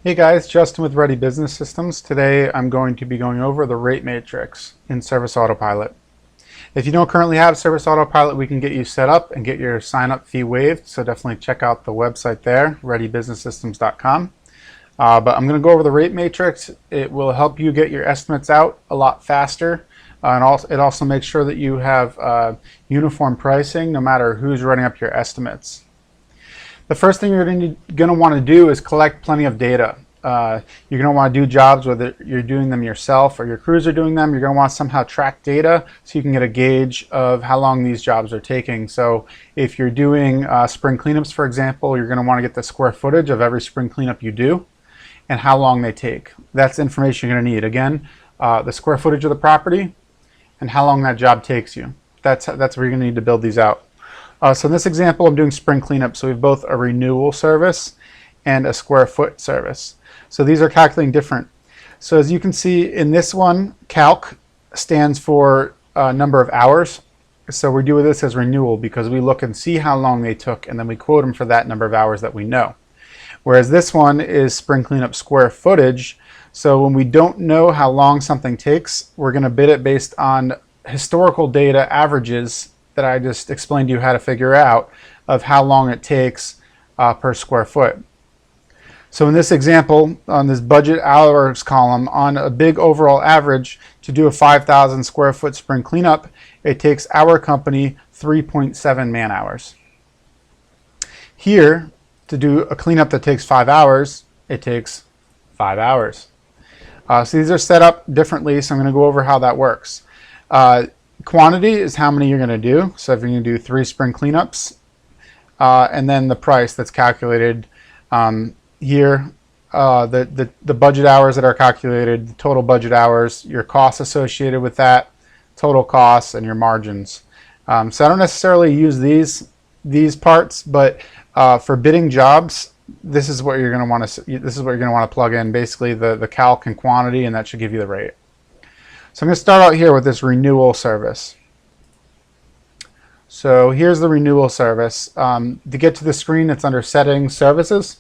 Hey guys, Justin with Ready Business Systems. Today I'm going to be going over the rate matrix in Service Autopilot. If you don't currently have Service Autopilot, we can get you set up and get your sign-up fee waived, so definitely check out the website there, readybusinesssystems.com. But I'm going to go over the rate matrix. It will help you get your estimates out a lot faster, and it also makes sure that you have uniform pricing no matter who's running up your estimates. The first thing you're going to want to do is collect plenty of data. You're going to want to do jobs whether you're doing them yourself or your crews are doing them. You're going to want to somehow track data so you can get a gauge of how long these jobs are taking. So if you're doing spring cleanups, for example, you're going to want to get the square footage of every spring cleanup you do and how long they take. That's information you're going to need. Again, the square footage of the property and how long that job takes you. That's where you're going to need to build these out. So in this example, I'm doing spring cleanup. So we have both a renewal service and a square foot service. So these are calculating different. So as you can see in this one, calc stands for number of hours. So we do this as renewal because we look and see how long they took and then we quote them for that number of hours that we know. Whereas this one is spring cleanup square footage. So when we don't know how long something takes, we're going to bid it based on historical data averages that I just explained to you how to figure out of how long it takes per square foot. So in this example, on this budget hours column, on a big overall average to do a 5,000 square foot spring cleanup, it takes our company 3.7 man hours. Here, to do a cleanup that takes 5 hours, it takes 5 hours. So these are set up differently, so I'm going to go over how that works. Quantity is how many you're going to do. So if you're going to do 3 spring cleanups, and then the price that's calculated here, the budget hours that are calculated, the total budget hours, your costs associated with that, total costs, and your margins. So I don't necessarily use these parts, but for bidding jobs, this is what you're going to want to plug in. Basically, the calc and quantity, and that should give you the rate. So I'm going to start out here with this renewal service. So here's the renewal service. To get to the screen, it's under Settings, Services,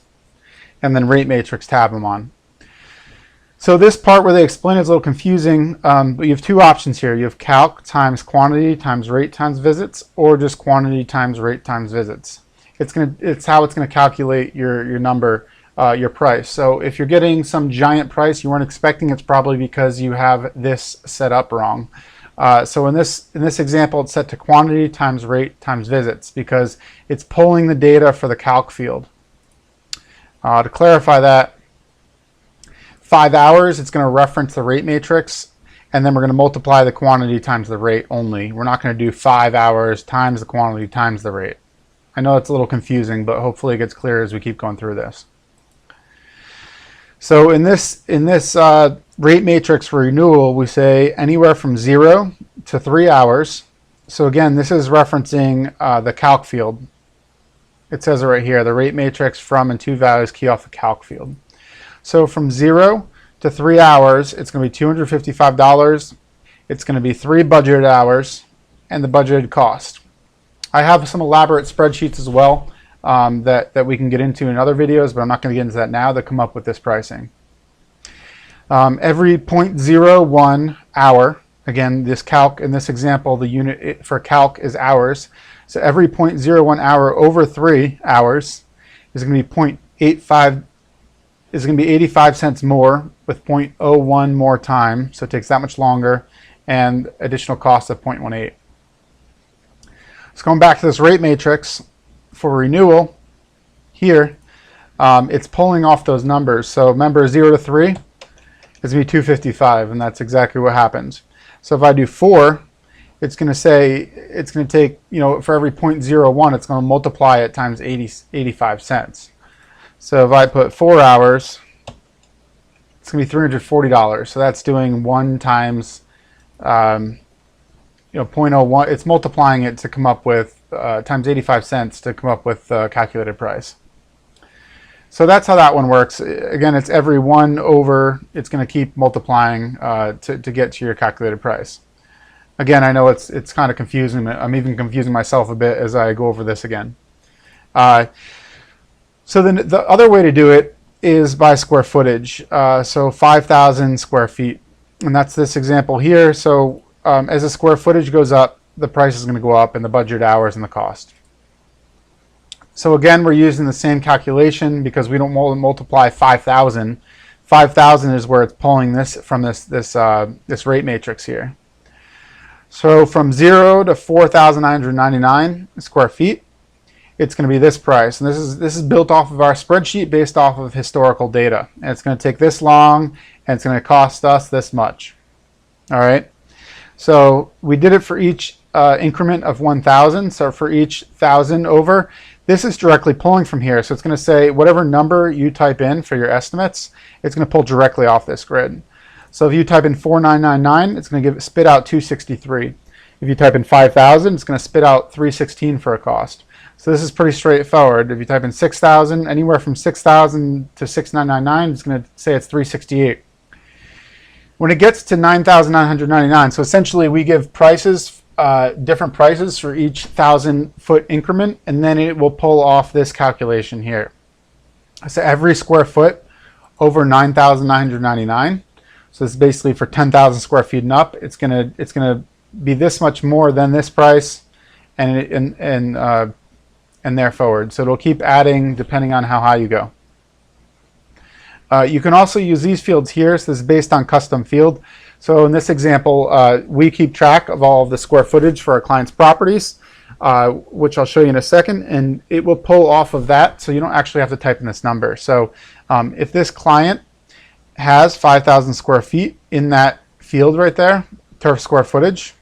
and then Rate Matrix tab I'm on. So this part where they explain it is a little confusing, but you have 2 options here. You have calc times quantity times rate times visits, or just quantity times rate times visits. It's how it's going to calculate your number. Your price. So if you're getting some giant price you weren't expecting, it's probably because you have this set up wrong. So in this example, it's set to quantity times rate times visits because it's pulling the data for the calc field. To clarify that, 5 hours, it's going to reference the rate matrix, and then we're going to multiply the quantity times the rate only. We're not going to do 5 hours times the quantity times the rate. I know it's a little confusing, but hopefully it gets clear as we keep going through this. So in this rate matrix for renewal, we say anywhere from 0 to 3 hours. So again, this is referencing the calc field. It says it right here, the rate matrix from and to values key off the calc field. So from 0 to 3 hours, it's going to be $255. It's going to be 3 budgeted hours and the budgeted cost. I have some elaborate spreadsheets as well. That we can get into in other videos, but I'm not going to get into that now, to come up with this pricing. Every 0.01 hour, again, this calc, in this example, the unit for calc is hours. So every 0.01 hour over 3 hours is going to be 0.85, is going to be 85 cents more with 0.01 more time. So it takes that much longer, and additional cost of 0.18. So going back to this rate matrix, for renewal, here, it's pulling off those numbers. So remember, 0 to 3 is going to be $255, and that's exactly what happens. So if I do 4, it's going to say, it's going to take, for every 0.01, it's going to multiply it times 85 cents. So if I put 4 hours, it's going to be $340. So that's doing 1 times, 0.01. It's multiplying it to come up with times 85 cents to come up with the calculated price. So that's how that one works. Again, it's every 1 over, it's going to keep multiplying to get to your calculated price. Again, I know it's kind of confusing. I'm even confusing myself a bit as I go over this again. So then the other way to do it is by square footage. So 5,000 square feet. And that's this example here. So as the square footage goes up, the price is going to go up, and the budget hours and the cost. So again, we're using the same calculation because we don't multiply 5,000. 5,000 is where it's pulling this from this rate matrix here. So from 0 to 4,999 square feet, it's going to be this price. And this is built off of our spreadsheet based off of historical data. And it's going to take this long, and it's going to cost us this much. All right. So we did it for each increment of 1,000. So for each 1,000 over, this is directly pulling from here. So it's going to say whatever number you type in for your estimates, it's going to pull directly off this grid. So if you type in 4,999, it's going to spit out 263. If you type in 5,000, it's going to spit out 316 for a cost. So this is pretty straightforward. If you type in 6,000, anywhere from 6,000 to 6,999, it's going to say it's 368. When it gets to 9,999, so essentially we give prices, different prices for each 1,000-foot increment, and then it will pull off this calculation here. So every square foot over 9,999, so this is basically for 10,000 square feet and up, it's gonna be this much more than this price, and there forward. So it'll keep adding depending on how high you go. You can also use these fields here. So this is based on custom field. So in this example, we keep track of all of the square footage for our clients' properties, which I'll show you in a second, and it will pull off of that, so you don't actually have to type in this number. So if this client has 5,000 square feet in that field right there, turf square footage,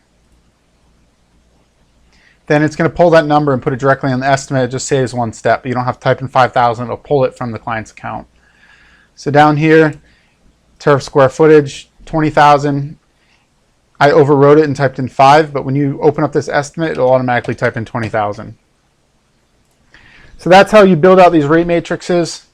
then it's going to pull that number and put it directly on the estimate. It just saves one step. You don't have to type in 5,000. It'll pull it from the client's account. So down here, turf square footage, 20,000. I overwrote it and typed in 5, but when you open up this estimate, it'll automatically type in 20,000. So that's how you build out these rate matrices.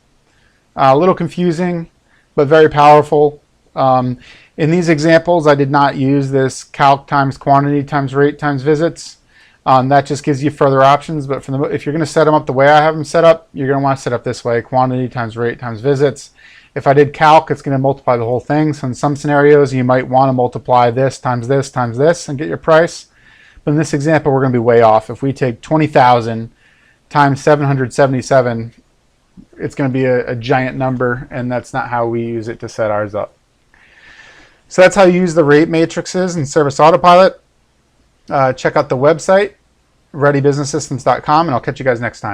A little confusing, but very powerful. In these examples, I did not use this calc times quantity times rate times visits. That just gives you further options, but if you're going to set them up the way I have them set up, you're going to want to set up this way: quantity times rate times visits. If I did calc, it's going to multiply the whole thing. So in some scenarios, you might want to multiply this times this times this and get your price. But in this example, we're going to be way off. If we take 20,000 times 777, it's going to be a giant number, and that's not how we use it to set ours up. So that's how you use the rate matrices in Service Autopilot. Check out the website, readybusinesssystems.com, and I'll catch you guys next time.